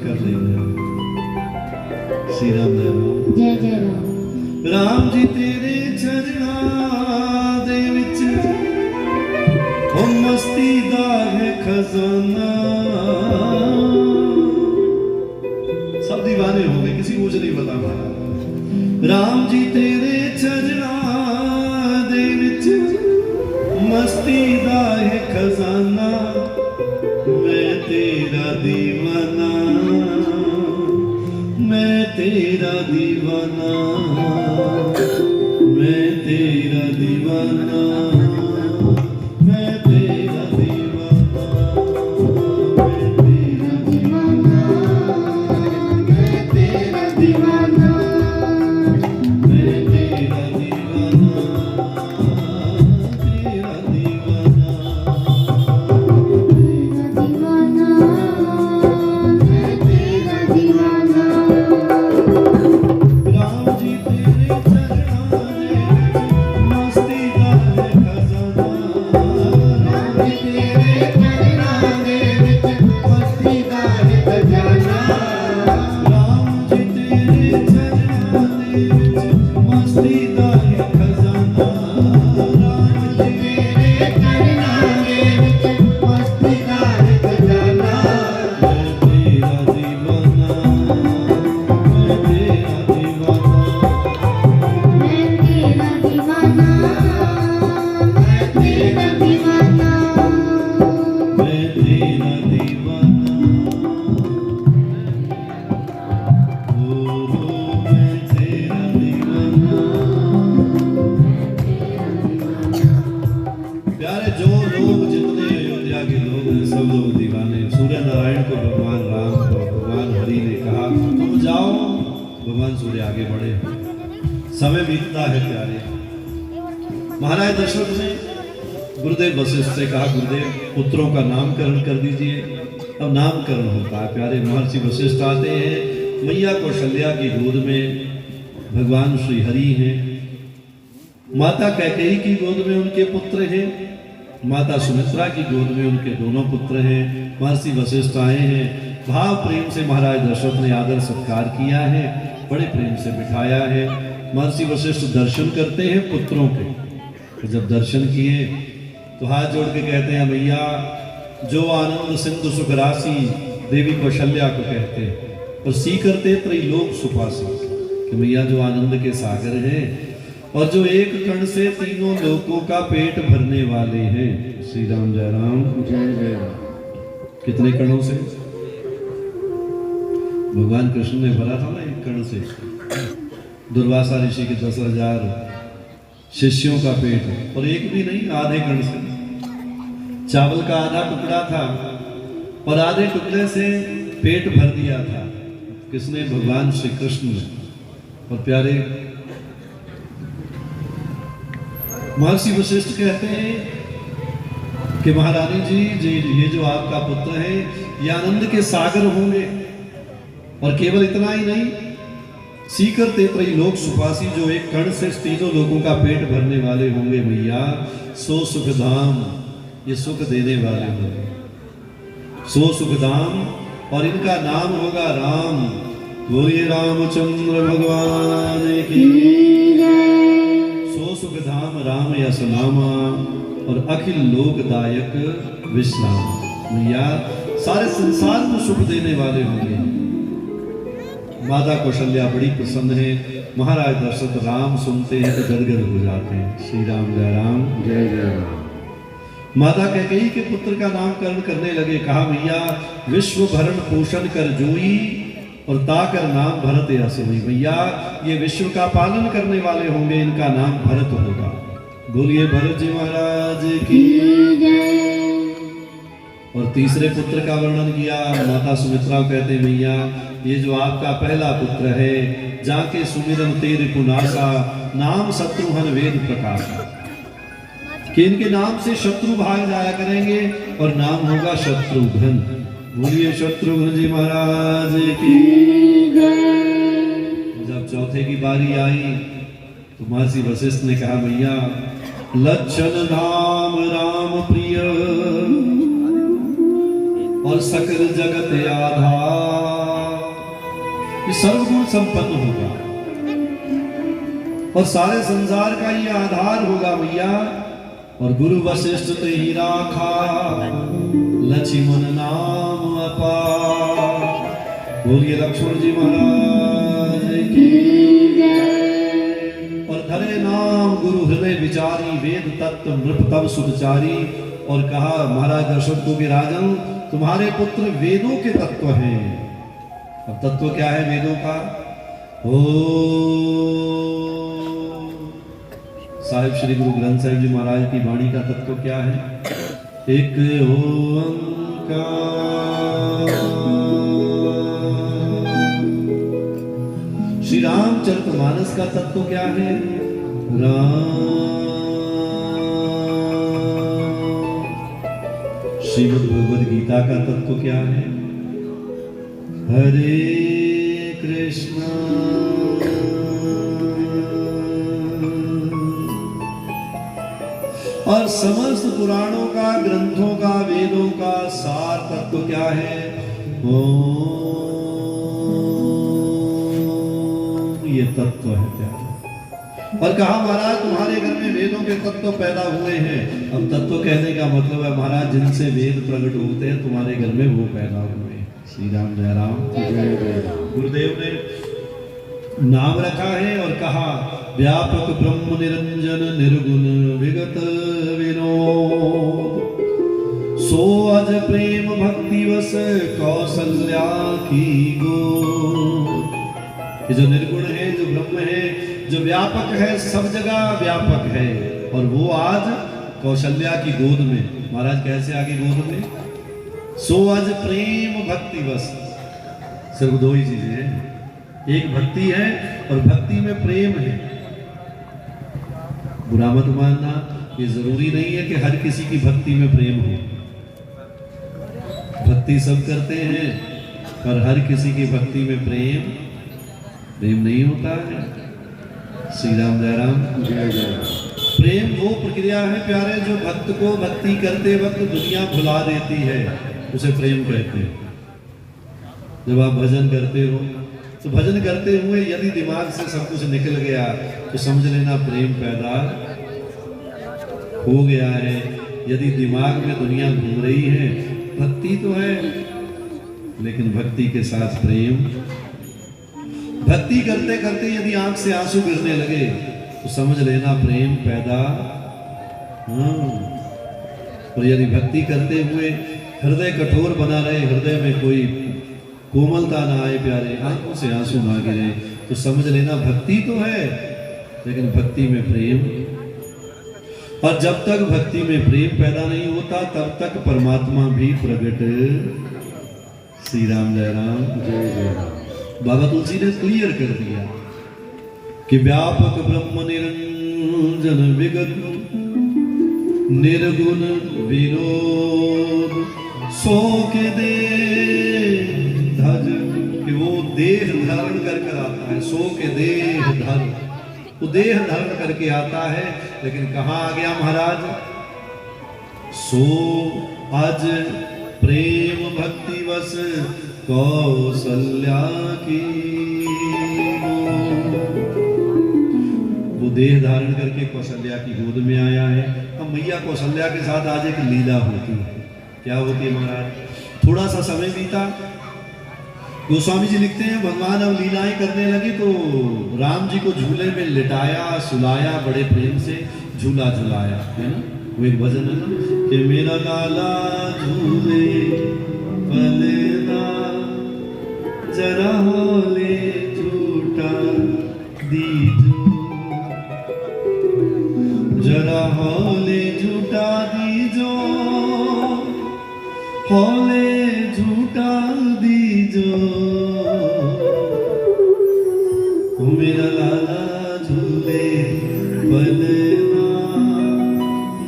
कर लेंगे। श्री राम जय जय राम। राम जी तेरे चरना दे विच ओ मस्ती दा है खजाना। सब दीवाने हो गए, किसी को मुझे नहीं पता हमारा। राम जी तेरे चरना दे विच मस्ती दा है खजाना। मैं तेरा दीवाना, मैं तेरा दीवाना, मैं तेरा दीवाना, मैं तेरा दीवाना, मैं तेरा दीवाना, मैं तेरा दीवाना, मैं तेरा दीवाना, तेरा दीवाना, मैं तेरा दीवाना। राम जी तेरे चरणों में मस्ती दा है खजाना। राम जी तेरे चरणों में मस्ती दा है खजाना। राम जी तेरे चरणों में मस्ती दा है खजाना। राम जी तेरे चरणों में मस्ती दा है खजाना। मैं तेरा दीवाना, मैं तेरा दीवाना, मैं तेरा दीवाना, मैं तेरा दीवाना। मैं तेरा दीवाना, मैं तेरा दीवाना। प्यारे जो लोग जितने अयोध्या के लोग हैं सब लोग दीवाने। सूर्य नारायण को भगवान राम को भगवान हरि ने कहा तुम जाओ, भगवान सूर्य आगे बढ़े। समय बीतता है प्यारे। महाराज दशरथ ने गुरुदेव वशिष्ठ से कहा गुरुदेव पुत्रों का नामकरण कर दीजिए। अब नामकरण होता है प्यारे। महर्षि वशिष्ठ आते हैं, मैया कौशल्या की गोद में भगवान श्री हरि हैं, माता कैकेयी की गोद में उनके पुत्र हैं, माता सुमित्रा की गोद में उनके दोनों पुत्र हैं। महर्षि वशिष्ठ आए हैं, भाव प्रेम से महाराज दशरथ ने आदर सत्कार किया है, बड़े प्रेम से बिठाया है। महर्षि वशिष्ठ दर्शन करते हैं पुत्रों के। तो जब दर्शन किए तो हाथ जोड़ के कहते हैं मैया जो आनंद सिंधु सुख राशि देवी कौशल्या को कहते हैं, और सी करते त्रैलोक सुपासी कि मैया जो आनंद के सागर हैं और जो एक कण से तीनों लोकों का पेट भरने वाले हैं। श्री राम जय राम जय जय राम। कितने कणों से? भगवान कृष्ण ने भरा था ना एक कण से। दुर्वासा ऋषि के 10,000 शिष्यों का पेट, और एक भी नहीं आधे कण से। चावल का आधा टुकड़ा था और आधे टुकड़े से पेट भर दिया था। किसने? भगवान श्री कृष्ण ने। और प्यारे महर्षि वशिष्ठ कहते हैं कि महारानी जी ये जो आपका पुत्र है ये आनंद के सागर होंगे, और केवल इतना ही नहीं, सीकर ते त्रैलोक सुपासी जो एक कण से तीनों लोगों का पेट भरने वाले होंगे मैया। सो सुखधाम, ये सुख देने वाले होंगे। सो सुखधाम, और इनका नाम होगा राम। बोलिए रामचंद्र भगवान की। सो सुखधाम राम यस नामा, और अखिल लोकदायक विश्राम। मैया सारे संसार को सुख देने वाले होंगे। माता कौशल्या बड़ी प्रसन्न है। महाराज दशरथ राम सुनते हैं तो गदगद हो जाते हैं। श्री राम जय राम जय जय राम। माता कैकेयी के पुत्र का नामकरण करने लगे। कहा मैया विश्व भरण पोषण कर जोई, और ताकर नाम भरत यश हुई। मैया ये विश्व का पालन करने वाले होंगे, इनका नाम भरत होगा। बोलिए भरत जी महाराज की जय। और तीसरे पुत्र का वर्णन किया। माता सुमित्रा कहते मैया ये जो आपका पहला पुत्र है, जाके सुमिरन तेरे पुनासा, नाम शत्रुघ्न वेद प्रकाशा, कि इनके नाम से शत्रु भाग जाया करेंगे और नाम होगा शत्रुघ्न। बोलिए शत्रुघ्न जी महाराज की जय। जब चौथे की बारी आई तो महर्षि वशिष्ठ ने कहा भैया लक्षण धाम राम प्रिय और सकल जगत आधार, ये सर्वगुण संपन्न होगा और सारे संसार का ये आधार होगा मैया। और गुरु वशिष्ठ ते ही राखा लक्ष्मण नाम अपार। बोलिए लक्ष्मण जी महाराज की जय। और धरे नाम गुरु हृदय विचारी वेद तत्व नृप तव सुखचारी। और कहा महाराज दशरथ को कि राजन तुम्हारे पुत्र वेदों के तत्व हैं। अब तत्व क्या है वेदों का? ओ साहिब श्री गुरु ग्रंथ साहिब जी महाराज की वाणी का तत्व क्या है? एक ओंकार। श्री रामचरितमानस का तत्व क्या है? राम। श्रीमद् भगवद गीता का तत्व क्या है? हरे कृष्णा। और समस्त पुराणों का ग्रंथों का वेदों का सार तत्व क्या है? ये तत्व है क्या? और कहा महाराज तुम्हारे घर में वेदों के तत्व पैदा हुए हैं। अब तत्व कहने का मतलब है महाराज जिनसे वेद प्रकट होते हैं तुम्हारे घर में वो पैदा हुए। श्री राम जय राम। गुरुदेव ने नाम रखा है और कहा व्यापक ब्रह्म निरंजन निर्गुण विगत विनोद। सो अज प्रेम भक्ति वस कौशल्या की गोद। ये जो निर्गुण है, जो ब्रह्म है, जो व्यापक है, सब जगह व्यापक है, और वो आज कौशल्या की गोद में। महाराज कैसे आगे गोद में? सो आज प्रेम भक्ति बस। सिर्फ दो ही चीजें हैं, एक भक्ति है और भक्ति में प्रेम है। बुरा मत मानना, ये जरूरी नहीं है कि हर किसी की भक्ति में प्रेम हो। भक्ति सब करते हैं पर हर किसी की भक्ति में प्रेम नहीं होता है। श्री राम जय राम। जय जय। प्रेम वो प्रक्रिया है प्यारे जो भक्त को भक्ति करते वक्त दुनिया भुला देती है, उसे प्रेम कहते हैं। जब आप भजन करते हो तो भजन करते हुए यदि दिमाग से सब कुछ निकल गया तो समझ लेना प्रेम पैदा हो गया है। यदि दिमाग में दुनिया घूम रही है, भक्ति तो है लेकिन भक्ति के साथ प्रेम। भक्ति करते करते यदि आंख से आंसू गिरने लगे तो समझ लेना प्रेम पैदा। और यदि भक्ति करते हुए हृदय कठोर बना रहे, हृदय में कोई कोमलता ना आए प्यारे, आंखों से आंसू ना गिरे, तो समझ लेना भक्ति तो है लेकिन भक्ति में प्रेम। और जब तक भक्ति में प्रेम पैदा नहीं होता तब तक परमात्मा भी प्रकट। श्री राम जय राम। जय जय राम। बाबा तुलसी ने क्लियर कर दिया कि व्यापक ब्रह्म निरंजन विगत निर्गुण विरोध। सो के दे धज, कि वो देह धारण करके आता है। सो के देह धर, वो देह धारण करके आता है, लेकिन कहाँ आ गया महाराज? सो आज प्रेम भक्ति वस कौशल्या की। वो देह धारण करके कौशल्या की गोद में आया है। अब मैया कौशल्या के साथ आज एक लीला होती है। क्या होती है महाराज? थोड़ा सा समय बीता, गोस्वामी जी लिखते हैं भगवान अब लीलाएं करने लगे तो राम जी को झूले में लिटाया, सुलाया, बड़े प्रेम से झूला झुलाया, है ना? वो एक भजन है ना कि मेरा लाला झूले पलना जरा होले झूठा दीजो, जरा होले झूठा दीजो, होले झूठा दीजो। मेरा लाला झूले पलना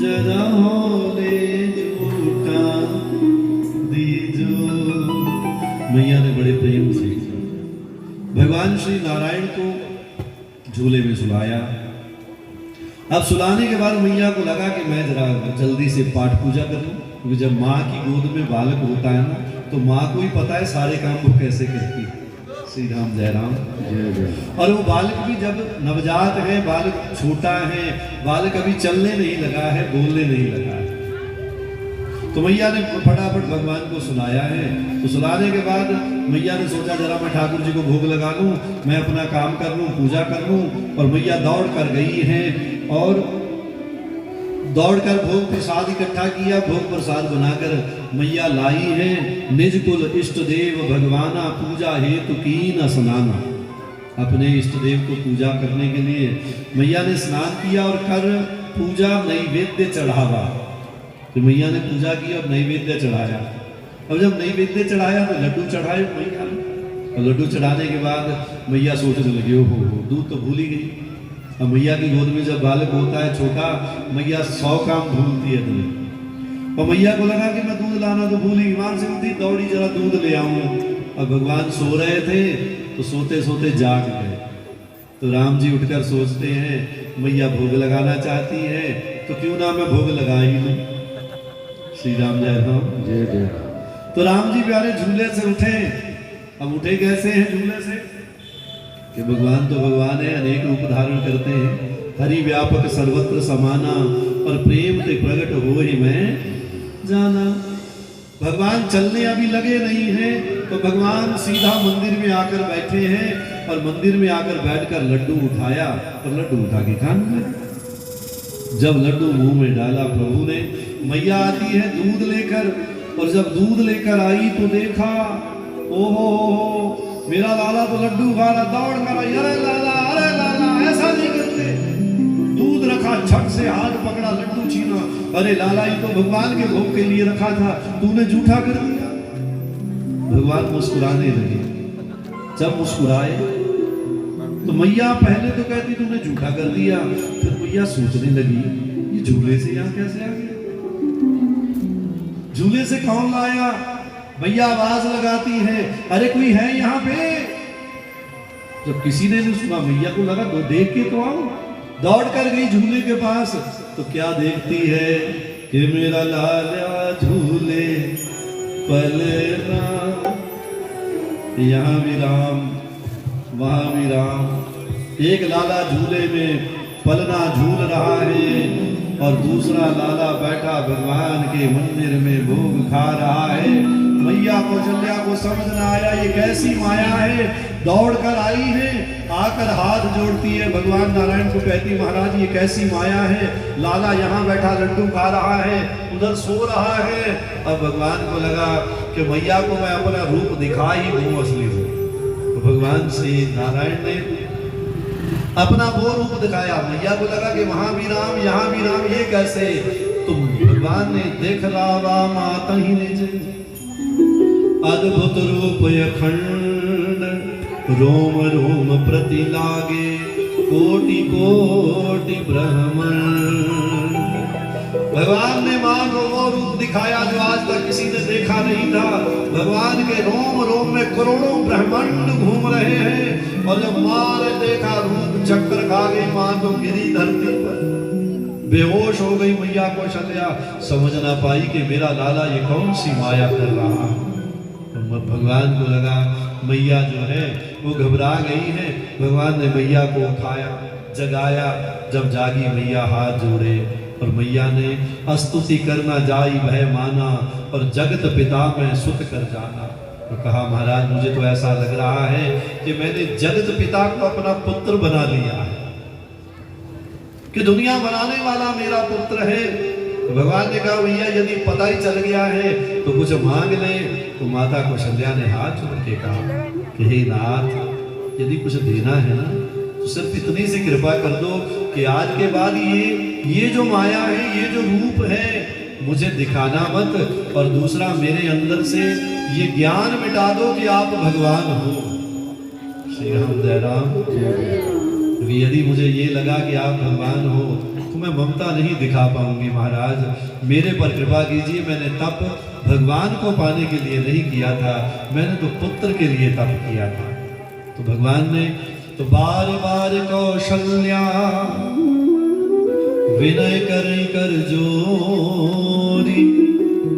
जरा होले झूठा दीजो। मैया ने बड़े प्रेम से भगवान श्री नारायण को झूले में सुलाया। अब सुलाने के बाद मैया को लगा कि मैं जरा जल्दी से पाठ पूजा कर लूं, क्योंकि जब माँ की गोद में बालक होता है ना तो माँ को ही पता है सारे काम वो कैसे करती है। श्री राम जय राम। जय जय। और वो बालक भी जब नवजात है, बालक छोटा है, बालक अभी चलने नहीं लगा है, बोलने नहीं लगा है, तो मैया ने फटाफट भगवान को सुनाया है। तो सुनाने के बाद मैया ने सोचा जरा मैं ठाकुर जी को भोग लगा लूं, मैं अपना काम कर लूं, पूजा कर लूं। और मैया दौड़ कर गई है और दौड़कर भोग प्रसाद इकट्ठा किया, भोग प्रसाद बनाकर मैया लाई है। निज कुल इष्ट देव भगवाना, पूजा हेतु कीन स्नाना। अपने इष्ट देव को पूजा करने के लिए मैया ने स्नान किया और कर पूजा नैवेद्य चढ़ावा। तो मैया ने पूजा की और नैवेद्य चढ़ाया। अब जब नैवेद्य चढ़ाया तो लड्डू चढ़ाए मैया ने, और लड्डू चढ़ाने के बाद मैया सोचने लगी हो दूध तो भूल ही गई। अब मैया की गोद में जब बालक होता है छोटा, मैया 100 काम भूलती है तुम्हें। और मैया को लगा कि मैं दूध लाना तो भूली, ईमान से उठी दौड़ी जरा दूध ले आऊं। और भगवान सो रहे थे तो सोते सोते जाग गए। तो राम जी उठकर सोचते हैं मैया भोग लगाना चाहती है तो क्यों ना मैं भोग लगा ही लूं। श्री राम जय राम। जय जय। तो राम जी प्यारे झूले से उठे। अब उठे कैसे हैं झूले से कि भगवान तो भगवान है, अनेक रूप धारण करते हैं। हरि व्यापक सर्वत्र समाना, और प्रेम ते प्रकट हो ही मैं जाना। भगवान चलने अभी लगे नहीं हैं तो भगवान सीधा मंदिर में आकर बैठे हैं। और मंदिर में आकर बैठकर लड्डू उठाया और लड्डू उठा के खाने लगे। जब लड्डू मुंह में डाला प्रभु ने, मैया आती है दूध लेकर। और जब दूध लेकर आई तो देखा ओहो मेरा लाला तो लड्डू खा रहा। दौड़ कर आई, अरे लाला ऐसा नहीं करते। दूध रखा, झट से हाथ पकड़ा, लड्डू छीना। अरे लाला ये तो भगवान के भोग के लिए रखा था, तूने झूठा कर दिया। भगवान मुस्कुराने लगे। जब मुस्कुराए तो मैया पहले तो कहती तूने झूठा कर दिया, फिर मैया सोचने लगी ये झूले से यहाँ कैसे आ गया, झूले से कौन लाया। भैया आवाज लगाती है, अरे कोई है यहाँ पे। जब किसी ने नहीं सुना, मैया को लगा तो देख के तो आओ। दौड़ कर गई झूले के पास तो क्या देखती है कि मेरा लाला झूले पलना, यहाँ भी राम वहां भी राम। एक लाला झूले में पलना झूल रहा है और दूसरा लाला बैठा भगवान के मंदिर में भोग खा रहा है। मैया कौशल्या को समझ न आया ये कैसी माया है। दौड़ कर आई है, आकर हाथ जोड़ती है, भगवान नारायण को कहती महाराज ये कैसी माया है। लाला यहाँ बैठा लड्डू खा रहा है, उधर सो रहा है। अब भगवान को लगा कि मैया को मैं अपना रूप दिखा ही दूं असली रूप। तो भगवान श्री नारायण ने अपना वो रूप दिखाया। मैया को लगा कि वहां भी राम यहाँ भी राम, ये कैसे। तो भगवान ने देख लावा माता ही ने अद्भुत रूप अखंड, रोम रोम प्रति लागे कोटि कोटि ब्रह्मांड। भगवान ने मां को वो रूप दिखाया जो आज तक किसी ने देखा नहीं था। भगवान के रोम रोम में करोड़ों ब्रह्मांड घूम रहे हैं। और जब मां ने देखा रूप चक्कर खा गई मां तो गिरी धरती पर, बेहोश हो गई मैया कौशल्या। समझ ना पाई कि मेरा लाला ये कौन सी माया कर रहा है। तो भगवान को लगा मैया जो है वो घबरा गई है। भगवान ने मैया को उठाया, जगाया। जब जागी मैया हाथ जोड़े और मैया ने स्तुति करना जाई भय माना, और जगत पिता में सुत कर जाना। तो कहा महाराज मुझे तो ऐसा लग रहा है कि मैंने जगत पिता को अपना पुत्र बना लिया है, कि दुनिया बनाने वाला मेरा पुत्र है। तो भगवान ने कहा भैया यदि पता ही चल गया है तो कुछ मांग ले। तो माता कौशल्या ने हाथ जोड़ के कहा कि हे नाथ यदि कुछ देना है ना तो सिर्फ इतनी सी कृपा कर दो कि आज के बाद ये जो माया है, ये जो रूप है मुझे दिखाना मत। और दूसरा मेरे अंदर से ये ज्ञान मिटा दो कि आप भगवान हो। श्री राम जय राम। क्योंकि यदि मुझे ये लगा कि आप भगवान हो तो मैं ममता नहीं दिखा पाऊंगी। महाराज मेरे पर कृपा कीजिए, मैंने तप भगवान को पाने के लिए नहीं किया था, मैंने तो पुत्र के लिए तप किया था। तो भगवान ने तो बार बार कौशल्या विनय कर जोरी,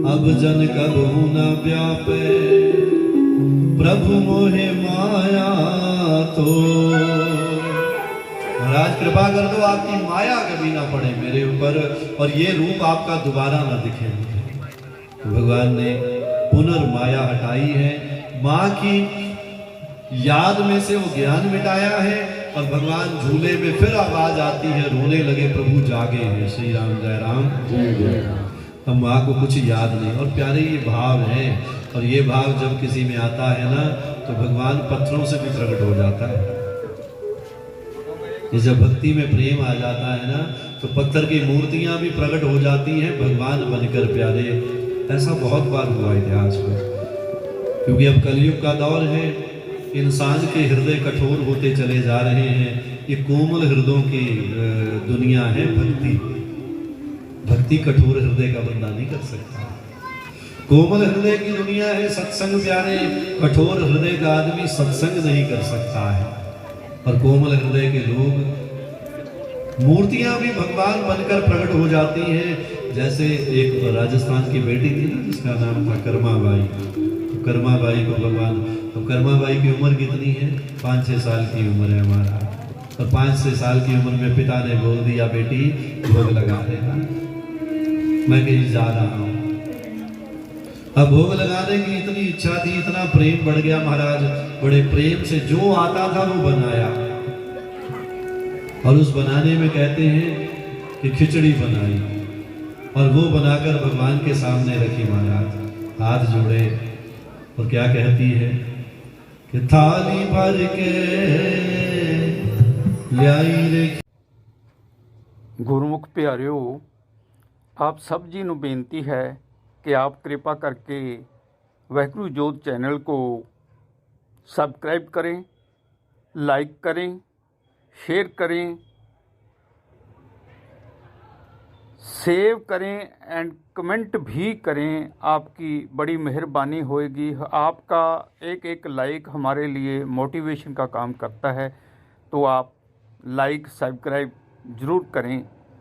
अब जन कबहु न व्यापे प्रभु मोहे माया तो। महाराज कृपा कर दो आपकी माया कभी ना पड़े मेरे ऊपर और ये रूप आपका दोबारा ना दिखे। तो भगवान ने पुनर्माया हटाई है, माँ की याद में से वो ज्ञान मिटाया है और भगवान झूले में फिर आवाज आती है, रोने लगे प्रभु जागे हैं। श्री राम जय राम जय जय राम। अब माँ को कुछ याद नहीं। और प्यारे ये भाव है और ये भाव जब किसी में आता है ना तो भगवान पत्थरों से भी प्रकट हो जाता है। ये जब भक्ति में प्रेम आ जाता है ना तो पत्थर की मूर्तियां भी प्रकट हो जाती हैं भगवान बनकर प्यारे। ऐसा बहुत बार हुआ इतिहास में, क्योंकि अब कलयुग का दौर है, इंसान के हृदय कठोर होते चले जा रहे हैं। ये कोमल हृदयों की दुनिया है भक्ति। भक्ति कठोर हृदय का बंदा नहीं कर सकता। कोमल हृदय की दुनिया है सत्संग प्यारे। कठोर हृदय का आदमी सत्संग नहीं कर सकता है। और कोमल हृदय के लोग मूर्तियां भी भगवान बनकर प्रकट हो जाती हैं। जैसे एक राजस्थान की बेटी थी ना जिसका नाम था कर्माबाई। तो कर्माबाई को भगवान, तो कर्माबाई की उम्र कितनी है? 5-6 साल की उम्र है हमारा। और 5-6 साल की उम्र में पिता ने बोल दिया बेटी भोग लगा देना, मैं कहीं जा रहा हूँ। अब भोग लगाने की इतनी इच्छा थी, इतना प्रेम बढ़ गया महाराज, बड़े प्रेम से जो आता था वो बनाया। और उस बनाने में कहते हैं कि खिचड़ी बनाई और वो बनाकर भगवान के सामने रखी महाराज, हाथ जोड़े और क्या कहती है कि थाली भर के ल्याई रे। गुरमुख प्यारिओ, आप सब जी ਨੂੰ ਬੇਨਤੀ ਹੈ कि आप कृपा करके वाहिगुरू जोत चैनल को सब्सक्राइब करें, लाइक करें, शेयर करें, सेव करें एंड कमेंट भी करें। आपकी बड़ी मेहरबानी होएगी। आपका एक एक लाइक हमारे लिए मोटिवेशन का काम करता है, तो आप लाइक सब्सक्राइब ज़रूर करें।